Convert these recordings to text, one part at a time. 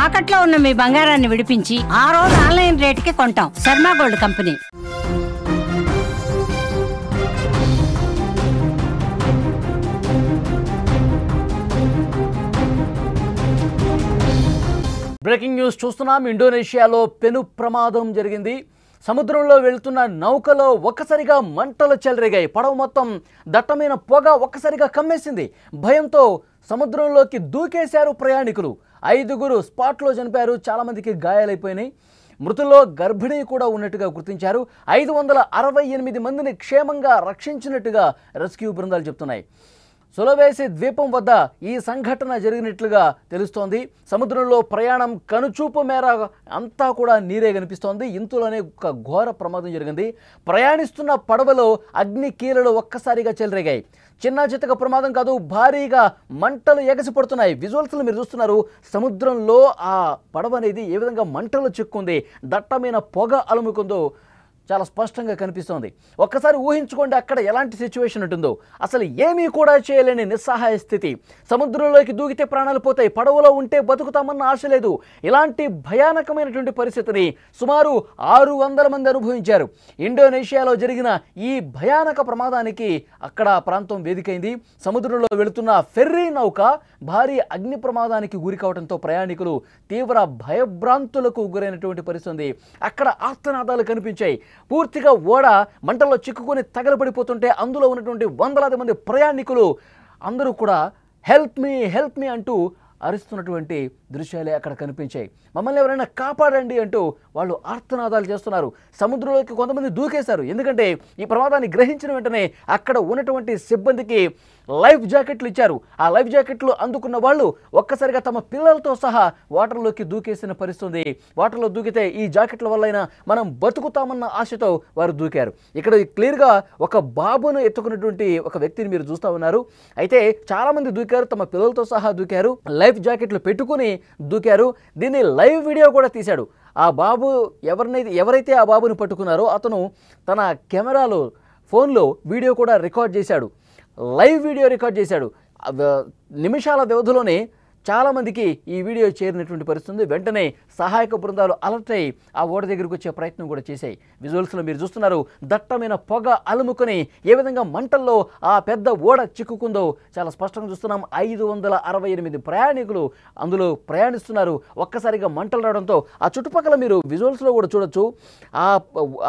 తాకట్లో ఉన్న మీ బంగారాన్ని విడిపించి ఆ రోజు ఆన్లైన్ రేటుకి కొంటాం. Sharma gold company. Breaking news చూస్తున్నాం. ఇండోనేషియాలో పెను ప్రమాదం జరిగింది. సముద్రంలో వెళ్తున్న నౌకలో ఒక్కసారిగా మంటలు చెలరేగాయి. పడవ మొత్తం దట్టమైన పొగ ఒక్కసారిగా కమ్మేసింది. భయంతో సముద్రంలోకి దూకేశారు ప్రయాణికులు. 5గురు స్పాట్లో చనిపోయారు. చాలామందికి గాయాలైపోయినాయి. మృతుల్లో గర్భిణీ కూడా ఉన్నట్టుగా గుర్తించారు. 568 మందిని క్షేమంగా రక్షించినట్టుగా రెస్క్యూ బృందాలు చెప్తున్నాయి. సులవేసి ద్వీపం వద్ద ఈ సంఘటన జరిగినట్లుగా తెలుస్తోంది. సముద్రంలో ప్రయాణం కనుచూపు మేర అంతా కూడా నీరే కనిపిస్తోంది. ఇంతలోనే ఒక ఘోర ప్రమాదం జరిగింది. ప్రయాణిస్తున్న పడవలో అగ్ని కీలలు ఒక్కసారిగా చెలరేగాయి. చిన్న చితక ప్రమాదం కాదు, భారీగా మంటలు ఎగసిపడుతున్నాయి. విజువల్స్లో మీరు చూస్తున్నారు. సముద్రంలో ఆ పడవ అనేది ఏ విధంగా మంటలు చిక్కుంది, దట్టమైన పొగ అలుముకుందో చాలా స్పష్టంగా కనిపిస్తోంది. ఒక్కసారి ఊహించుకోండి అక్కడ ఎలాంటి సిచ్యువేషన్ ఉంటుందో. అసలు ఏమీ కూడా చేయలేని నిస్సహాయ స్థితి. సముద్రంలోకి దూకితే ప్రాణాలు పోతాయి, పడవలో ఉంటే బతుకుతామన్న ఆశ లేదు. ఇలాంటి భయానకమైనటువంటి పరిస్థితిని సుమారు 600 మంది అనుభవించారు. ఇండోనేషియాలో జరిగిన ఈ భయానక ప్రమాదానికి అక్కడ ప్రాంతం వేదికైంది. సముద్రంలో వెళుతున్న ఫెర్రీ నౌక భారీ అగ్ని ప్రమాదానికి గురి కావడంతో ప్రయాణికులు తీవ్ర భయభ్రాంతులకు గురైనటువంటి పరిస్థితి. అక్కడ ఆర్తనాదాలు కనిపించాయి. పూర్తిగా ఓడ మంటల్లో చిక్కుకొని తగలబడిపోతుంటే అందులో ఉన్నటువంటి వందలాది మంది ప్రయాణికులు అందరూ కూడా హెల్ప్ మీ అంటూ అరుస్తున్నటువంటి దృశ్యాలే అక్కడ కనిపించాయి. మమ్మల్ని ఎవరైనా కాపాడండి అంటూ వాళ్ళు ఆర్తనాదాలు చేస్తున్నారు. సముద్రంలోకి కొంతమంది దూకేశారు. ఎందుకంటే ఈ ప్రమాదాన్ని గ్రహించిన వెంటనే అక్కడ ఉన్నటువంటి సిబ్బందికి లైఫ్ జాకెట్లు ఇచ్చారు. ఆ లైఫ్ జాకెట్లు అందుకున్న వాళ్ళు ఒక్కసారిగా తమ పిల్లలతో సహా వాటర్లోకి దూకేసిన పరిస్థితి. వాటర్లో దూకితే ఈ జాకెట్ల వల్లైనా మనం బతుకుతామన్న ఆశతో వారు దూకారు. ఇక్కడ క్లియర్గా ఒక బాబును ఎత్తుకున్నటువంటి ఒక వ్యక్తిని మీరు చూస్తూ ఉన్నారు. అయితే చాలామంది దూకారు, తమ పిల్లలతో సహా దూకారు, లైఫ్ జాకెట్లు పెట్టుకుని దూకారు. దీన్ని లైవ్ వీడియో కూడా తీశాడు. ఆ బాబు ఎవరైతే ఆ బాబుని పట్టుకున్నారో అతను తన కెమెరాలో ఫోన్లో వీడియో కూడా రికార్డ్ చేశాడు. లైవ్ వీడియో రికార్డ్ చేశాడు. నిమిషాల వ్యవధిలోనే చాలామందికి ఈ వీడియో చేరినటువంటి పరిస్థితి. వెంటనే సహాయక బృందాలు అలర్ట్ అయ్యి ఆ ఓడ దగ్గరికి వచ్చే ప్రయత్నం కూడా చేశాయి. విజువల్స్లో మీరు చూస్తున్నారు. దట్టమైన పొగ అలుముకొని ఏ విధంగా మంటల్లో ఆ పెద్ద ఓడ చిక్కుకుందో చాలా స్పష్టంగా చూస్తున్నాం. 568 ప్రయాణికులు అందులో ప్రయాణిస్తున్నారు. ఒక్కసారిగా మంటలు రావడంతో ఆ చుట్టుపక్కల మీరు విజువల్స్లో కూడా చూడొచ్చు.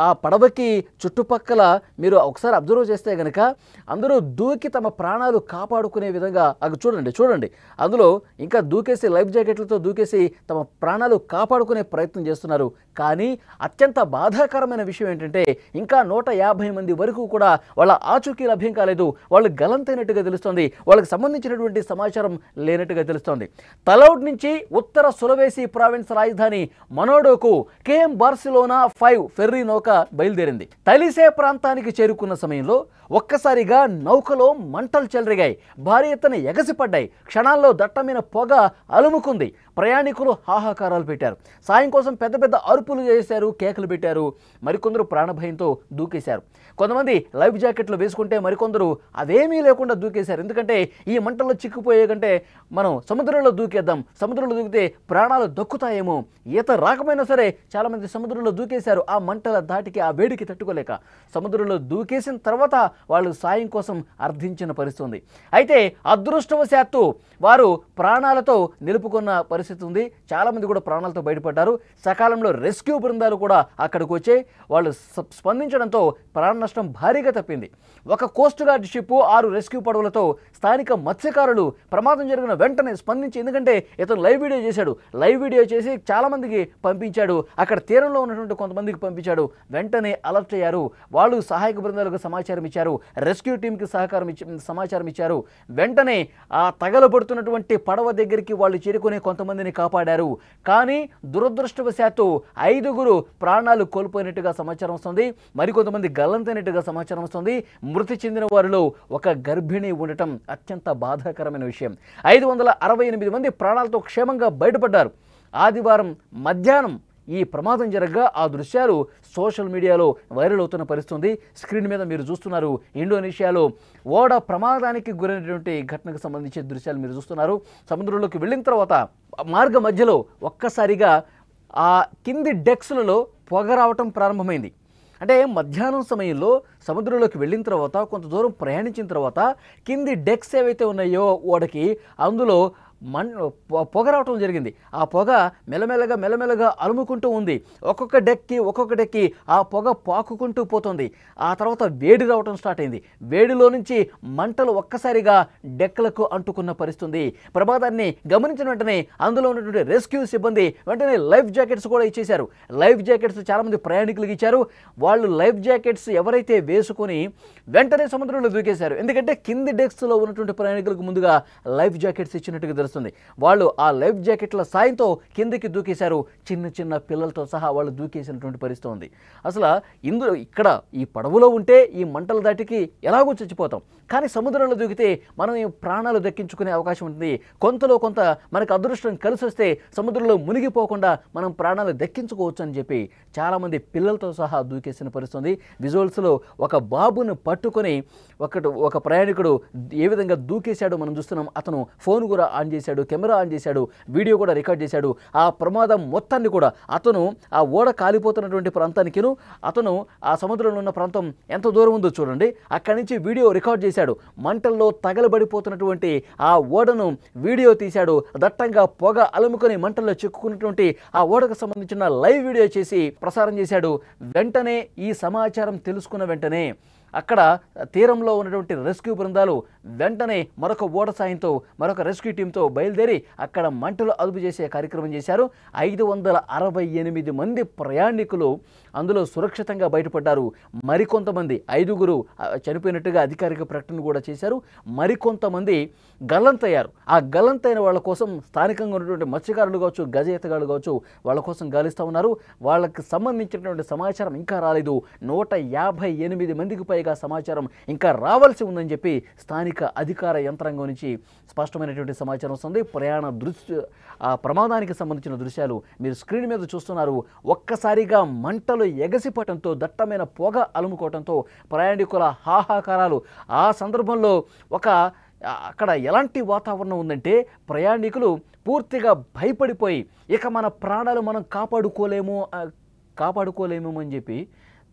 ఆ పడవకి చుట్టుపక్కల మీరు ఒకసారి అబ్జర్వ్ చేస్తే కనుక అందరూ దూకి తమ ప్రాణాలు కాపాడుకునే విధంగా అది చూడండి. అందులో ఇంకా దూకేసి లైఫ్ జాకెట్లతో దూకేసి తమ ప్రాణాలు కాపాడుకునే ప్రయత్నం చేస్తున్నారు. కానీ అత్యంత బాధాకరమైన విషయం ఏంటంటే ఇంకా 150 మంది వరకు కూడా వాళ్ళ ఆచూకీ లభ్యం కాలేదు. వాళ్ళు గలంతైనట్టుగా తెలుస్తోంది. వాళ్ళకి సంబంధించినటువంటి సమాచారం లేనట్టుగా తెలుస్తోంది. తలౌడ్ నుంచి ఉత్తర సులవేసి ప్రావిన్స్ రాజధాని మనోడోకు కేఎం బార్సిలోనా 5 ఫెర్రీ నౌక బయలుదేరింది. తలిసే ప్రాంతానికి చేరుకున్న సమయంలో ఒక్కసారిగా నౌకలో మంటలు చెలరేగాయి. భారీ ఎత్తున ఎగసిపడ్డాయి. క్షణాల్లో దట్టమైన పొగ అలుముకుంది. ప్రయాణికులు హాహాకారాలు పెట్టారు. సాయం కోసం పెద్ద పెద్ద అరుపులు చేశారు, కేకలు పెట్టారు. మరికొందరు ప్రాణభయంతో దూకేశారు. కొంతమంది లైఫ్ జాకెట్లు వేసుకుంటే మరికొందరు అదేమీ లేకుండా దూకేశారు. ఎందుకంటే ఈ మంటల్లో చిక్కుపోయే కంటే మనం సముద్రంలో దూకేద్దాం, సముద్రంలో దూకితే ప్రాణాలు దక్కుతాయేమో. ఈత రాకపోయినా సరే చాలామంది సముద్రంలో దూకేశారు. ఆ మంటల దాటికి ఆ వేడికి తట్టుకోలేక సముద్రంలో దూకేసిన తర్వాత వాళ్ళు సాయం కోసం అర్థించిన పరిస్థితి ఉంది. అయితే అదృష్టవశాత్తు వారు ప్రాణాలతో నిలుపుకున్న పరిస్థితి ఉంది. చాలామంది కూడా ప్రాణాలతో బయటపడ్డారు. సకాలంలో రెస్క్యూ బృందాలు కూడా అక్కడికి వచ్చే వాళ్ళు స్పందించడంతో ప్రాణ నష్టం భారీగా తప్పింది. ఒక కోస్ట్ గార్డ్ షిప్ 6 రెస్క్యూ పడవలతో స్థానిక మత్స్యకారులు ప్రమాదం జరిగిన వెంటనే స్పందించి, ఎందుకంటే ఇతను లైవ్ వీడియో చేశాడు, లైవ్ వీడియో చేసి చాలామందికి పంపించాడు. అక్కడ తీరంలో ఉన్నటువంటి కొంతమందికి పంపించాడు. వెంటనే అలర్ట్ అయ్యారు. వాళ్ళు సహాయక బృందాలకు సమాచారం ఇచ్చారు. రెస్క్యూ టీంకి సమాచారం ఇచ్చారు. వెంటనే ఆ తగలబడుతున్నటువంటి పడవ దగ్గరికి వాళ్ళు చేరుకునే కొంతమందిని కాపాడారు. కానీ దురదృష్టవశాత్తు 5గురు ప్రాణాలు కోల్పోయినట్టుగా సమాచారం వస్తుంది. మరికొంతమంది గల్లంతైనట్టుగా సమాచారం వస్తుంది. మృతి చెందిన వారిలో ఒక గర్భిణి ఉండటం అత్యంత బాధాకరమైన విషయం. 568 మంది ప్రాణాలతో క్షేమంగా బయటపడ్డారు. ఆదివారం మధ్యాహ్నం ఈ ప్రమాదం జరగగా ఆ దృశ్యాలు సోషల్ మీడియాలో వైరల్ అవుతున్న పరిస్థితి. స్క్రీన్ మీద మీరు చూస్తున్నారు ఇండోనేషియాలో ఓడ ప్రమాదానికి గురైనటువంటి ఘటనకు సంబంధించిన దృశ్యాలు మీరు చూస్తున్నారు. సముద్రంలోకి వెళ్ళిన తర్వాత మార్గ మధ్యలో ఒక్కసారిగా ఆ కింది డెక్స్లలో పొగ రావటం ప్రారంభమైంది. అంటే మధ్యాహ్నం సమయంలో సముద్రంలోకి వెళ్ళిన తర్వాత కొంత దూరం ప్రయాణించిన తర్వాత కింది డెక్స్ ఏవైతే ఉన్నాయో ఓడకి అందులో పొగ రావటం జరిగింది. ఆ పొగ మెల్లమెల్లగా అలుముకుంటూ ఉంది. ఒక్కొక్క డెక్కి ఆ పొగ పాకుకుంటూ పోతుంది. ఆ తర్వాత వేడి రావటం స్టార్ట్ అయింది. వేడిలో నుంచి మంటలు ఒక్కసారిగా డెక్లకు అంటుకున్న పరిస్థితి. ప్రమాదాన్ని గమనించిన వెంటనే అందులో ఉన్నటువంటి రెస్క్యూ సిబ్బంది వెంటనే లైఫ్ జాకెట్స్ కూడా ఇచ్చేశారు. లైఫ్ జాకెట్స్ చాలామంది ప్రయాణికులకు ఇచ్చారు. వాళ్ళు లైఫ్ జాకెట్స్ ఎవరైతే వేసుకొని వెంటనే సముద్రంలో దూకేశారు. ఎందుకంటే కింది డెక్స్లో ఉన్నటువంటి ప్రయాణికులకు ముందుగా లైఫ్ జాకెట్స్ ఇచ్చినట్టుగా తెలుస్తుంది. వాళ్ళు ఆ లైఫ్ జాకెట్ల సాయంతో కిందకి దూకేశారు. చిన్న పిల్లలతో సహా వాళ్ళు దూకేసినటువంటి పరిస్థితి ఉంది. అసలు ఇక్కడ ఈ పడవలో ఉంటే ఈ మంటల దాటికి ఎలాగో చచ్చిపోతాం. కానీ సముద్రంలో దూకితే మనం ఈ ప్రాణాలు దక్కించుకునే అవకాశం ఉంటుంది. కొంతలో కొంత మనకు అదృష్టం కలిసి వస్తే సముద్రంలో మునిగిపోకుండా మనం ప్రాణాలు దక్కించుకోవచ్చు అని చెప్పి చాలామంది పిల్లలతో సహా దూకేసిన పరిస్థితి. విజువల్స్లో ఒక బాబును పట్టుకొని ఒక ప్రయాణికుడు ఏ విధంగా దూకేశాడో మనం చూస్తున్నాం. అతను ఫోన్ కూడా ఆన్ చేశాడు, కెమెరా ఆన్ చేశాడు, వీడియో కూడా రికార్డ్ చేశాడు. ఆ ప్రమాదం మొత్తాన్ని కూడా అతను ఆ ఓడ కాలిపోతున్నటువంటి ప్రాంతానికిను అతను ఆ సముద్రంలో ఉన్న ప్రాంతం ఎంత దూరం ఉందో చూడండి, అక్కడి నుంచి వీడియో రికార్డ్ చేశాడు. మంటల్లో తగలబడిపోతున్నటువంటి ఆ ఓడను వీడియో తీశాడు. దట్టంగా పొగ అలుముకొని మంటల్లో చిక్కుకున్నటువంటి ఆ ఓడకు సంబంధించిన లైవ్ వీడియో చేసి ప్రసారం చేశాడు. వెంటనే ఈ సమాచారం తెలుసుకున్న వెంటనే అక్కడ తీరంలో ఉన్నటువంటి రెస్క్యూ బృందాలు వెంటనే మరొక ఓడ సాయంతో మరొక రెస్క్యూ టీంతో బయలుదేరి అక్కడ మంటలు అదుపు చేసే కార్యక్రమం చేశారు. 568 మంది ప్రయాణికులు అందులో సురక్షితంగా బయటపడ్డారు. మరికొంతమంది 5గురు చనిపోయినట్టుగా అధికారిక ప్రకటన కూడా చేశారు. మరికొంతమంది గల్లంతయ్యారు. ఆ గల్లంతైన వాళ్ళ కోసం స్థానికంగా ఉన్నటువంటి మత్స్యకారులు కావచ్చు, గజ ఈతగాళ్ళు కావచ్చు, వాళ్ళ కోసం గాలిస్తూ ఉన్నారు. వాళ్ళకి సంబంధించినటువంటి సమాచారం ఇంకా రాలేదు. 158 మందికి పైగా సమాచారం ఇంకా రావాల్సి ఉందని చెప్పి స్థానిక అధికార యంత్రాంగం నుంచి స్పష్టమైనటువంటి సమాచారం వస్తుంది. ఆ ప్రమాదానికి సంబంధించిన దృశ్యాలు మీరు స్క్రీన్ మీద చూస్తున్నారు. ఒక్కసారిగా మంటలు ఎగసిపటంతో దట్టమైన పొగ అలుముకోవడంతో ప్రయాణికుల హాహాకారాలు. ఆ సందర్భంలో అక్కడ ఎలాంటి వాతావరణం ఉందంటే ప్రయాణికులు పూర్తిగా భయపడిపోయి ఇక మన ప్రాణాలు మనం కాపాడుకోలేము అని చెప్పి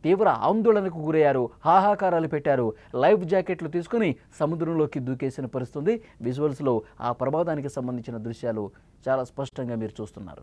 తీవ్ర ఆందోళనకు గురయ్యారు. హాహాకారాలు పెట్టారు. లైఫ్ జాకెట్లు తీసుకుని సముద్రంలోకి దూకేసిన పరిస్థితి. విజువల్స్లో ఆ ప్రమాదానికి సంబంధించిన దృశ్యాలు చాలా స్పష్టంగా మీరు చూస్తున్నారు.